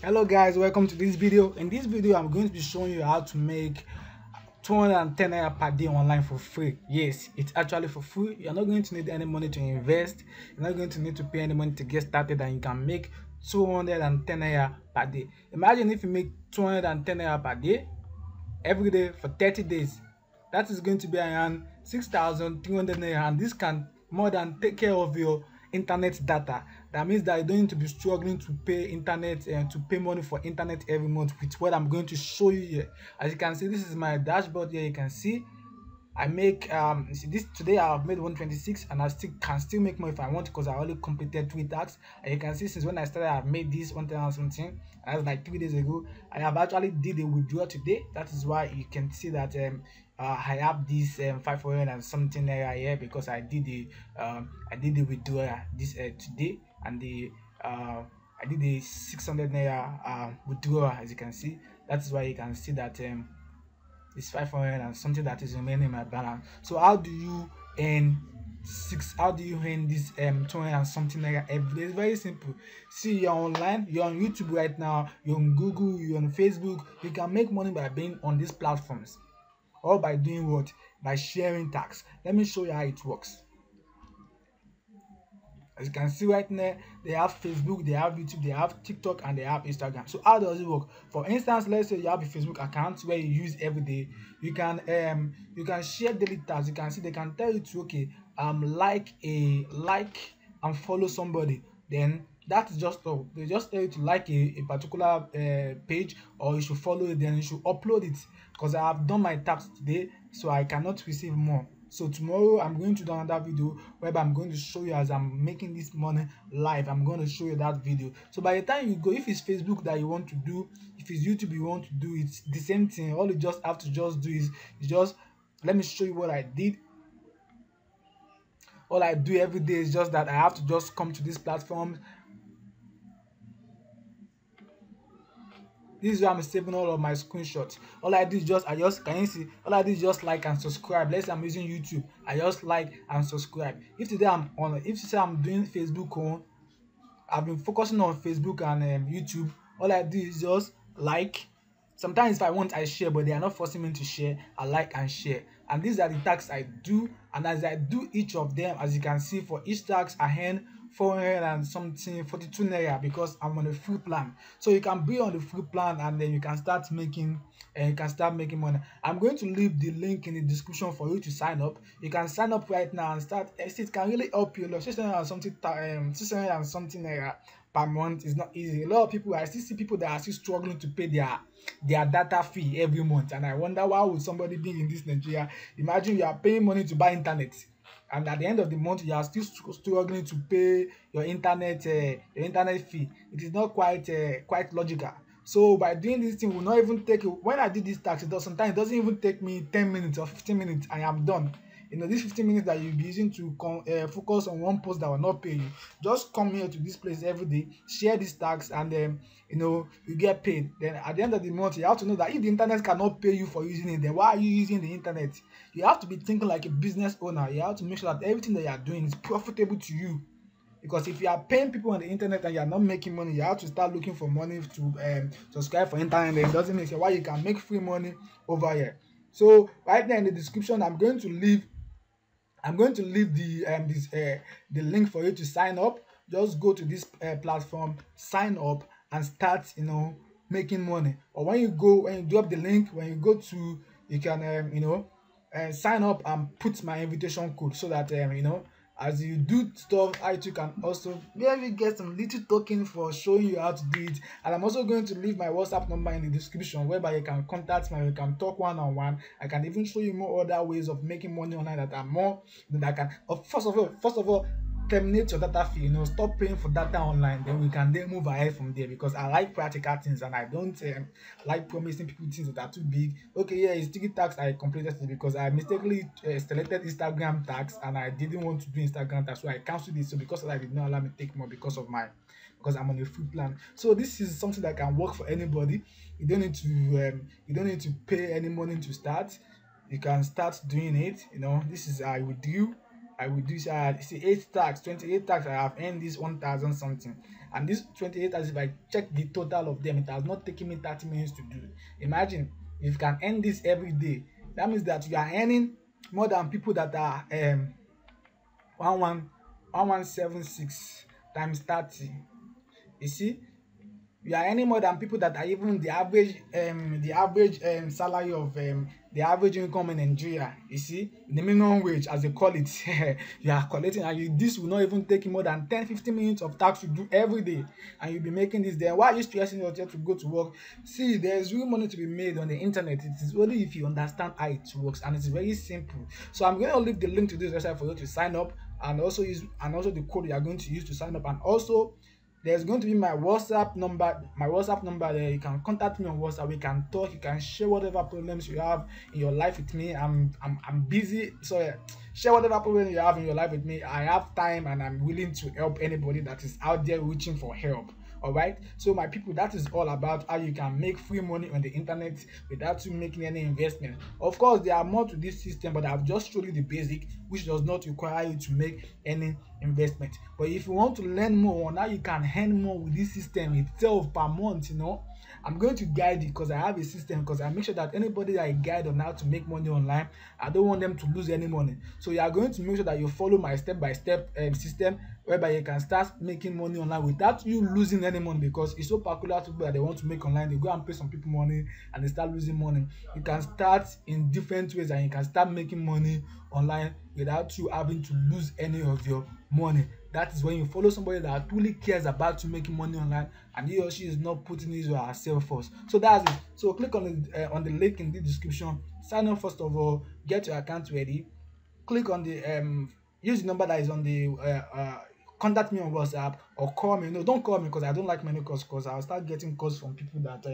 Hello guys, welcome to this video. In this video I'm going to be showing you how to make 210 naira per day online for free. Yes, it's actually for free. You're not going to need any money to invest. You're not going to need to pay any money to get started, and you can make 210 naira per day. Imagine if you make 210 naira per day every day for 30 days. That is going to be around 6,300 naira, and this can more than take care of your internet data. That means that you don't need to be struggling to pay internet and to pay money for internet every month with what I'm going to show you here. As you can see, this is my dashboard here. You can see I make see this today I've made 126, and I still make more if I want, because I already completed 3 tasks. And you can see since when I started I've made this 1,000 something. That's like 3 days ago. I have actually did a withdrawal today. That is why you can see that I have this 500 and something naira here, because I did the withdrawal this today, and the I did the 600 naira withdrawal. As you can see, that is why you can see that it's 500 and something that is remaining in my balance. So how do you earn this 200 and something naira every day? It's very simple. See, you're online, you're on YouTube right now, you're on Google, you're on Facebook. You can make money by being on these platforms, or by doing what? By sharing tax. Let me show you how it works. As you can see right now, they have Facebook, they have YouTube, they have TikTok, and they have Instagram. So how does it work? For instance, let's say you have a Facebook account where you use every day. You can share daily tasks. You can see they can tell you to like and follow somebody. Then that is just all. They just tell you to like a particular page, or you should follow it. Then you should upload it, because I have done my tasks today, so I cannot receive more. So tomorrow I'm going to do another video whereby I'm going to show you as I'm making this money live. I'm going to show you that video. So by the time you go, if it's Facebook that you want to do, if it's YouTube you want to do, it's the same thing. All you just have to just do is just let me show you what I did. All I do every day is just that I have to just come to this platform. This is where I'm saving all of my screenshots. All I do is can you see? All I do is just like and subscribe. Let's say I'm using YouTube. I just like and subscribe. If today if today I'm doing Facebook on, I've been focusing on Facebook and YouTube. All I do is just like. Sometimes if I want, I share, but they are not forcing me to share. I like and share. And these are the tasks I do. And as I do each of them, as you can see, for each task I earn 400 and something 42 naira, because I'm on a free plan. So you can be on the free plan, and then you can start making money. I'm going to leave the link in the description for you to sign up. You can sign up right now and start. It can really help you a lot. 600 and something 600 and something naira per month is not easy. A lot of people, I still see people that are still struggling to pay their data fee every month, and I wonder, why would somebody be in this Nigeria? Imagine you are paying money to buy internet, and at the end of the month you are still struggling to pay your internet fee. It is not quite logical. So by doing this thing will not even take, when I did this tax, sometimes it doesn't even take me 10 minutes or 15 minutes, I am done. This 15 minutes that you'll be using to focus on one post that will not pay you, just come here to this place every day, share this tax, and you get paid. Then at the end of the month, you have to know that if the internet cannot pay you for using it, then why are you using the internet? You have to be thinking like a business owner. You have to make sure that everything that you are doing is profitable to you. Because if you are paying people on the internet and you are not making money, you have to start looking for money to subscribe for internet. And it doesn't make sense why you can make free money over here. So right now in the description, I'm going to leave the link for you to sign up. Just go to this platform, sign up, and start making money. Or when you drop the link, when you go to, you can sign up and put my invitation code, so that as you do stuff, I too can also maybe get some little token for showing you how to do it. And I'm also going to leave my WhatsApp number in the description, whereby you can contact me, you can talk one-on-one. I can even show you more other ways of making money online that are more that can first of all terminate your data fee. Stop paying for data online, then we can then move ahead from there, because I like practical things, and I don't like promising people things that are too big. Okay, yeah, it's sticky tax. I completed it because I mistakenly selected Instagram tax, and I didn't want to do Instagram tax, so I cancelled it. So because of that, it did not allow me to take more, because I'm on a free plan. So this is something that can work for anybody. You don't need to pay any money to start. You can start doing it. This is how I would do. I will do see 8 tax, 28 tax. I have earned this 1,000 something, and this 28 tax, if I check the total of them, it has not taken me 30 minutes to do. Imagine if you can earn this every day. That means that you are earning more than people that are 1176 times 30. You see, we are earning more than people that are even the average salary of the average income in Nigeria. You see, the minimum wage as they call it. You are collecting, and this will not even take you more than 10-15 minutes of tax to do every day, and you'll be making this. Then why are you stressing yourself to go to work? See, there's real money to be made on the internet. It is only if you understand how it works, and it's very simple. So I'm going to leave the link to this website for you to sign up, and also the code you are going to use to sign up, and also there's going to be my WhatsApp number. There, you can contact me on WhatsApp. We can talk. You can share whatever problems you have in your life with me. I'm busy, so share whatever problem you have in your life with me. I have time, and I'm willing to help anybody that is out there reaching for help. All right, so my people, that is all about how you can make free money on the internet without you making any investment. Of course, there are more to this system, but I've just showed you the basic, which does not require you to make any investment. But if you want to learn more on how you can earn more with this system itself per month, I'm going to guide you, because I have a system, because I make sure that anybody that I guide on how to make money online, I don't want them to lose any money. So you are going to make sure that you follow my step-by-step system, whereby you can start making money online without you losing any money, because it's so popular to people that they want to make online. They go and pay some people money and they start losing money. You can start in different ways, and you can start making money online without you having to lose any of your money. That is when you follow somebody that truly cares about you making money online, and he or she is not putting his or herself first. So that's it. So click on the link in the description. Sign up first of all. Get your account ready. Click on the use the number that is on the contact me on WhatsApp, or call me. No, don't call me, because I don't like many calls, because I'll start getting calls from people that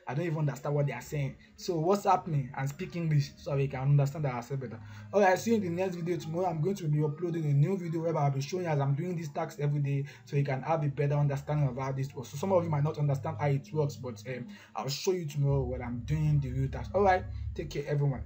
I don't even understand what they are saying. So WhatsApp me and speak English, so we can understand ourselves better. Alright, see you in the next video. Tomorrow I'm going to be uploading a new video where I'll be showing you as I'm doing this task every day, so you can have a better understanding of how this works. So some of you might not understand how it works, but I'll show you tomorrow when I'm doing the real task. Alright, take care everyone.